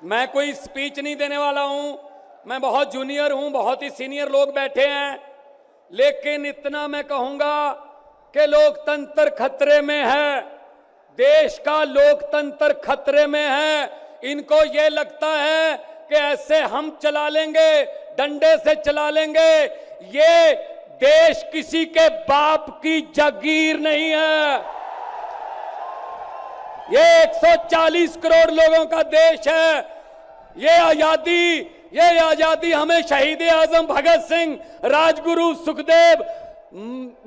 मैं कोई स्पीच नहीं देने वाला हूं, मैं बहुत जूनियर हूं, बहुत ही सीनियर लोग बैठे हैं, लेकिन इतना मैं कहूंगा कि लोकतंत्र खतरे में है, देश का लोकतंत्र खतरे में है। इनको ये लगता है कि ऐसे हम चला लेंगे, डंडे से चला लेंगे। ये देश किसी के बाप की जागीर नहीं है, ये 140 करोड़ लोगों का देश है। ये आजादी हमें शहीद आजम भगत सिंह, राजगुरु सुखदेव,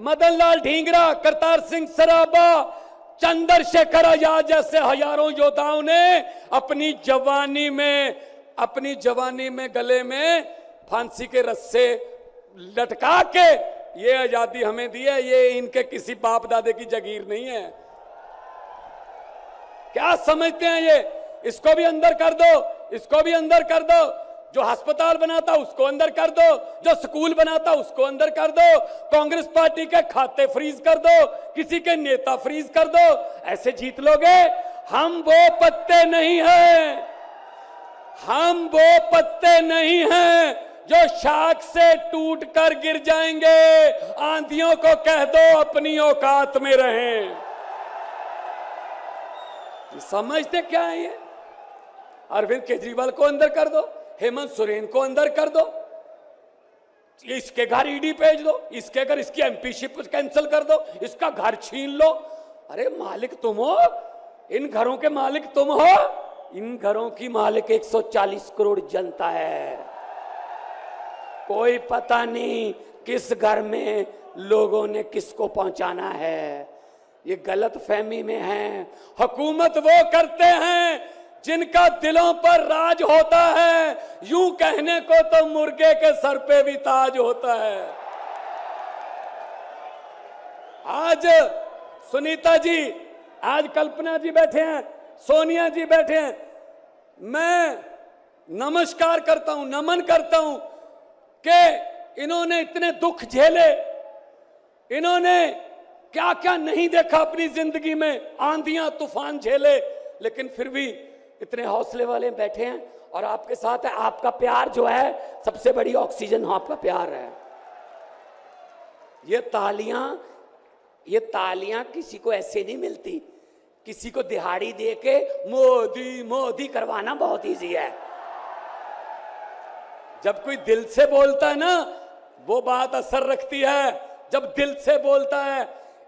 मदन लाल ढींगरा, करतार सिंह सराबा, चंद्रशेखर आजाद जैसे हजारों योद्धाओं ने अपनी जवानी में गले में फांसी के रस्से लटका के ये आजादी हमें दी है। ये इनके किसी बाप दादे की जागीर नहीं है। क्या समझते हैं ये? इसको भी अंदर कर दो, इसको भी अंदर कर दो। जो अस्पताल बनाता उसको अंदर कर दो, जो स्कूल बनाता उसको अंदर कर दो, कांग्रेस पार्टी के खाते फ्रीज कर दो, किसी के नेता फ्रीज कर दो। ऐसे जीत लोगे? हम वो पत्ते नहीं हैं, हम वो पत्ते नहीं हैं जो शाख से टूट कर गिर जाएंगे। आंधियों को कह दो अपनी औकात में रहें। समझते क्या है ये? अरविंद केजरीवाल को अंदर कर दो, हेमंत सोरेन को अंदर कर दो, इसके घर ईडी भेज दो, इसके घर इसकी एमपीशिप कैंसिल कर दो, इसका घर छीन लो। अरे मालिक तुम हो, इन घरों के मालिक तुम हो। इन घरों की मालिक 140 करोड़ जनता है। कोई पता नहीं किस घर में लोगों ने किसको पहुंचाना है। ये गलत फहमी में है। हुकूमत वो करते हैं जिनका दिलों पर राज होता है। यूं कहने को तो मुर्गे के सर पे भी ताज होता है। आज सुनीता जी, आज कल्पना जी बैठे हैं, सोनिया जी बैठे हैं। मैं नमस्कार करता हूं, नमन करता हूं कि इन्होंने इतने दुख झेले, इन्होंने क्या क्या नहीं देखा अपनी जिंदगी में, आंधियां तूफान झेले, लेकिन फिर भी इतने हौसले वाले बैठे हैं और आपके साथ है। आपका प्यार जो है सबसे बड़ी ऑक्सीजन आपका प्यार है। ये तालियां किसी को ऐसे नहीं मिलती। किसी को दिहाड़ी दे के मोदी मोदी करवाना बहुत इजी है। जब कोई दिल से बोलता है ना, वो बात असर रखती है। जब दिल से बोलता है,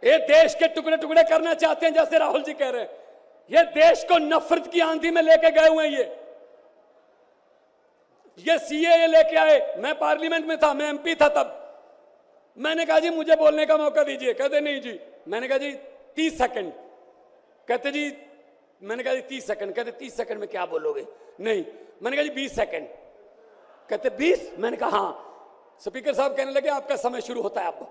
ये देश के टुकड़े टुकड़े करना चाहते हैं, जैसे राहुल जी कह रहे हैं। ये देश को नफरत की आंधी में लेके गए हुए हैं। ये सीएए लेके आए। मैं पार्लियामेंट में था, मैं एमपी था तब। मैंने कहा जी मुझे बोलने का मौका दीजिए। कहते नहीं जी। मैंने कहा जी 30 सेकंड। कहते जी, मैंने कहा जी 30 सेकंड। कहते 30 सेकंड में क्या बोलोगे? नहीं। मैंने कहा जी 20 सेकंड। कहते 20? मैंने कहा हाँ। स्पीकर साहब कहने लगे आपका समय शुरू होता है अब।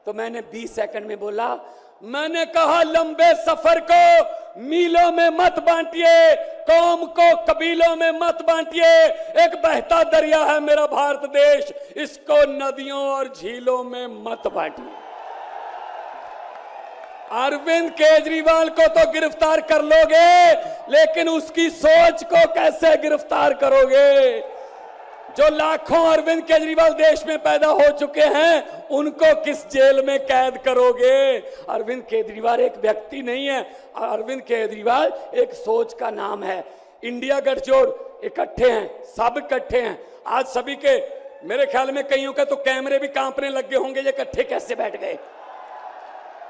तो मैंने 20 सेकंड में बोला, मैंने कहा लंबे सफर को मीलों में मत बांटिए, कौम को कबीलों में मत बांटिए। एक बहता दरिया है मेरा भारत देश, इसको नदियों और झीलों में मत बांटिए। अरविंद केजरीवाल को तो गिरफ्तार कर लोगे, लेकिन उसकी सोच को कैसे गिरफ्तार करोगे? जो लाखों अरविंद केजरीवाल देश में पैदा हो चुके हैं, उनको किस जेल में कैद करोगे? अरविंद केजरीवाल एक व्यक्ति नहीं है, अरविंद केजरीवाल एक सोच का नाम है। इंडिया गठजोड़ इकट्ठे हैं, सब इकट्ठे हैं। आज सभी के, मेरे ख्याल में कईयों के तो कैमरे भी कांपने लग गए होंगे, ये इकट्ठे कैसे बैठ गए?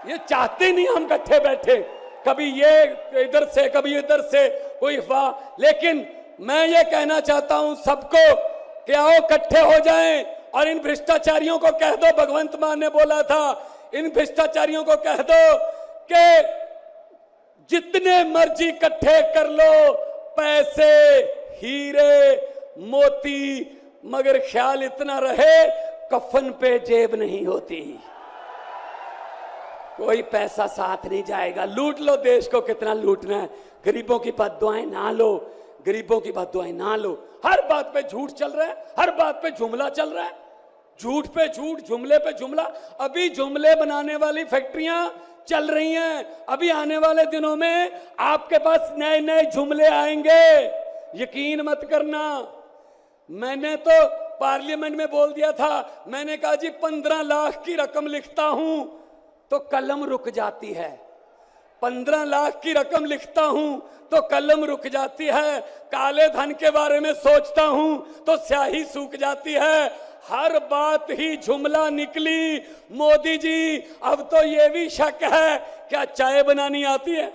ये चाहते नहीं हम इकट्ठे बैठे, कभी ये इधर से कभी इधर से, कोई वाह। लेकिन मैं ये कहना चाहता हूं सबको कि आओ इकट्ठे हो जाएं और इन भ्रष्टाचारियों को कह दो, भगवंत मान ने बोला था, इन भ्रष्टाचारियों को कह दो कि जितने मर्जी इकट्ठे कर लो पैसे, हीरे, मोती, मगर ख्याल इतना रहे कफन पे जेब नहीं होती। कोई पैसा साथ नहीं जाएगा। लूट लो देश को, कितना लूटना है। गरीबों की बद्दुआएं ना लो, गरीबों की बद्दुआएं ना लो। हर बात पे झूठ चल रहा है, हर बात पे जुमला चल रहा है, झूठ पे झूठ, जुमले पे जुमला। अभी जुमले बनाने वाली फैक्ट्रियां चल रही हैं। अभी आने वाले दिनों में आपके पास नए नए जुमले आएंगे। यकीन मत करना, मैंने तो पार्लियामेंट में बोल दिया था, मैंने कहा जी 15 लाख की रकम लिखता हूं तो कलम रुक जाती है, 15 लाख की रकम लिखता हूं तो कलम रुक जाती है, काले धन के बारे में सोचता हूं तो स्याही सूख जाती है, हर बात ही जुमला निकली। मोदी जी अब तो ये भी शक है, क्या चाय बनानी आती है?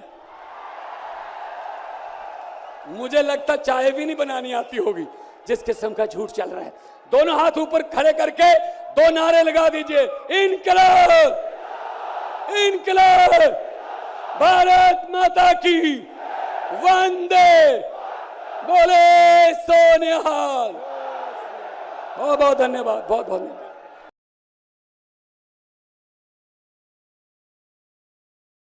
मुझे लगता चाय भी नहीं बनानी आती होगी, जिस किस्म का झूठ चल रहा है। दोनों हाथ ऊपर खड़े करके 2 नारे लगा दीजिए, इनकलाब, इनकलाब, भारत माता की, वंदे, बोले सोनिहाल। बहुत बहुत धन्यवाद, बहुत बहुत धन्यवाद।